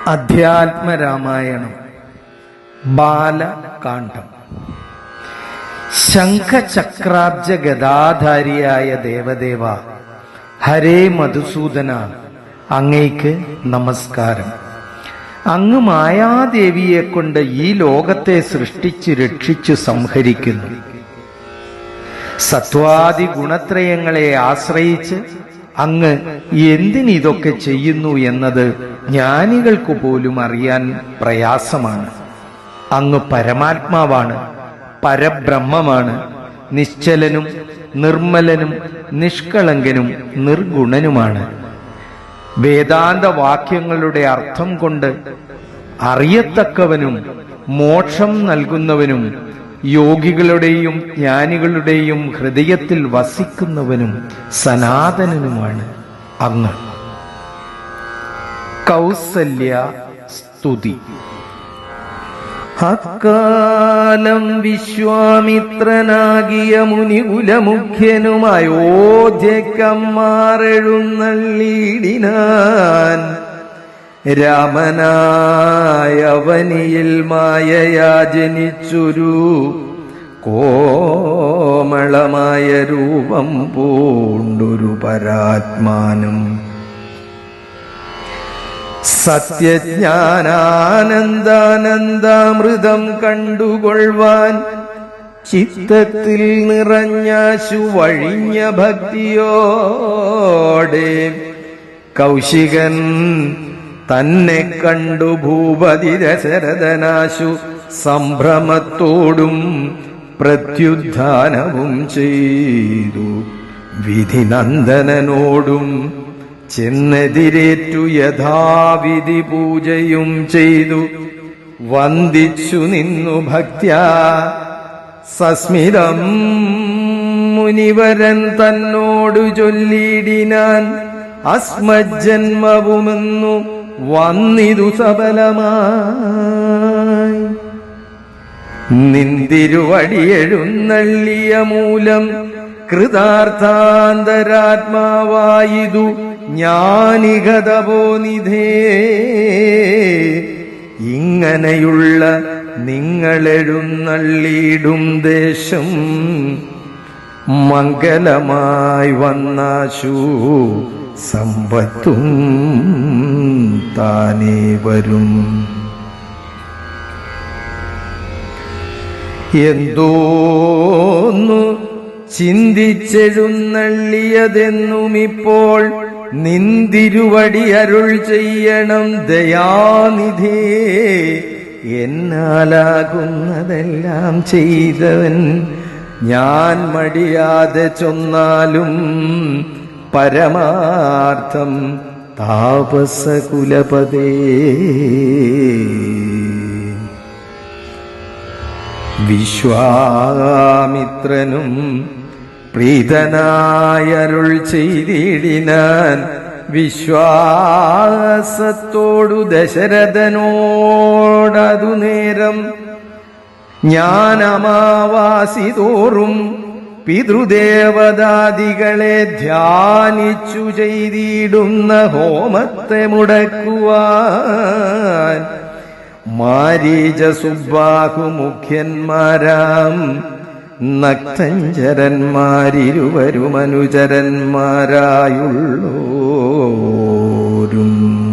അധ്യാത്മരാമായണം ബാലകാന്ഡം. ശംഖചക്രാബ്ജ ഗദാധാരിയായ ദേവദേവ, ഹരേ മധുസൂദന, അങ്ങയ്ക്ക് നമസ്കാരം. അങ്ങ് മായാദേവിയെ കൊണ്ട് ഈ ലോകത്തെ സൃഷ്ടിച്ചു രക്ഷിച്ചു സംഹരിക്കുന്നു. സത്വാദി ഗുണത്രയങ്ങളെ ആശ്രയിച്ച് അങ്ങ് എന്തിനിതൊക്കെ ചെയ്യുന്നു എന്നത് ജ്ഞാനികൾക്ക് പോലും അറിയാൻ പ്രയാസമാണ്. അങ്ങ് പരമാത്മാവാണ്, പരബ്രഹ്മമാണ്, നിശ്ചലനും നിർമ്മലനും നിഷ്കളങ്കനും നിർഗുണനുമാണ്. വേദാന്ത വാക്യങ്ങളുടെ അർത്ഥം കൊണ്ട് അറിയത്തക്കവനും മോക്ഷം നൽകുന്നവനും യോഗികളുടെയും ജ്ഞാനികളുടെയും ഹൃദയത്തിൽ വസിക്കുന്നവനും സനാതനനുമാണ് അങ്ങ്. കൗസല്യ സ്തുതി. അക്കാലം വിശ്വാമിത്രനാകിയ മുനികുലമുഖ്യനുമായ അയോധ്യക്കമ്മാറെഴുന്നള്ളിടിനാൻ. രാമനായവനിയിൽ മായയാ ജനിച്ചൊരു കോമളമായ രൂപം പൂണ്ടൊരു പരാത്മാനം. സത്യജ്ഞാനാനന്ദാനന്ദാമൃതം കണ്ടുകൊള്ളുവാൻ ചിത്തത്തിൽ നിറഞ്ഞാശു വഴിഞ്ഞ ഭക്തിയോടെ കൗശികൻ തന്നെ കണ്ടു ഭൂപതി ദശരഥനാശു സംഭ്രമത്തോടും പ്രത്യുത്ഥാനവും ചെയ്തു. വിധിനന്ദനോടും ചെന്നെതിരേറ്റു യഥാവിധി പൂജയും ചെയ്തു. വന്ദിച്ചു നിന്നു ഭക്ത്യാ സസ്മിതം മുനിവരൻ തന്നോടു ചൊല്ലിടിനാൻ. അസ്മജ്ജന്മവുമെന്നു വന്നിതു സബലമായി. നിന്തിരുവടിയെഴുന്നള്ളിയ മൂലം കൃതാർത്ഥാന്തരാത്മാവായിതു ജ്ഞാനികതപോനിധേ. ഇങ്ങനെയുള്ള നിങ്ങളെഴുന്നള്ളിയിടും ദേശം മംഗലമായി വന്നാശു സമ്പത്തും താനേ വരും. എന്തോന്നു ചിന്തിച്ചെഴുന്നള്ളിയതെന്നുമിപ്പോൾ നിന്തിരുവടി അരുൾ ചെയ്യണം ദയാനിധേ. എന്നാലാകുന്നതെല്ലാം ചെയ്തവൻ ഞാൻ മടിയാതെ ചൊന്നാലും പരമാർത്ഥം താപസകുലപദേ. വിശ്വാമിത്രനും പ്രീതനായരുൾ ചെയ്തിടിനാൻ. വിശ്വാസത്തോടു ദശരഥനോടതു നേരം ഞാൻ അമാവാസി തോറും പിതൃദേവതാദികളെ ധ്യാനിച്ചു ചെയ്തിടുന്ന ഹോമത്തെ മുടക്കുവാൻ മാരീച സുബ്ബാഹു മുഖ്യന്മാരാം നക്തഞ്ചരന്മാരിരുവരും അനുചരന്മാരായുള്ളോരും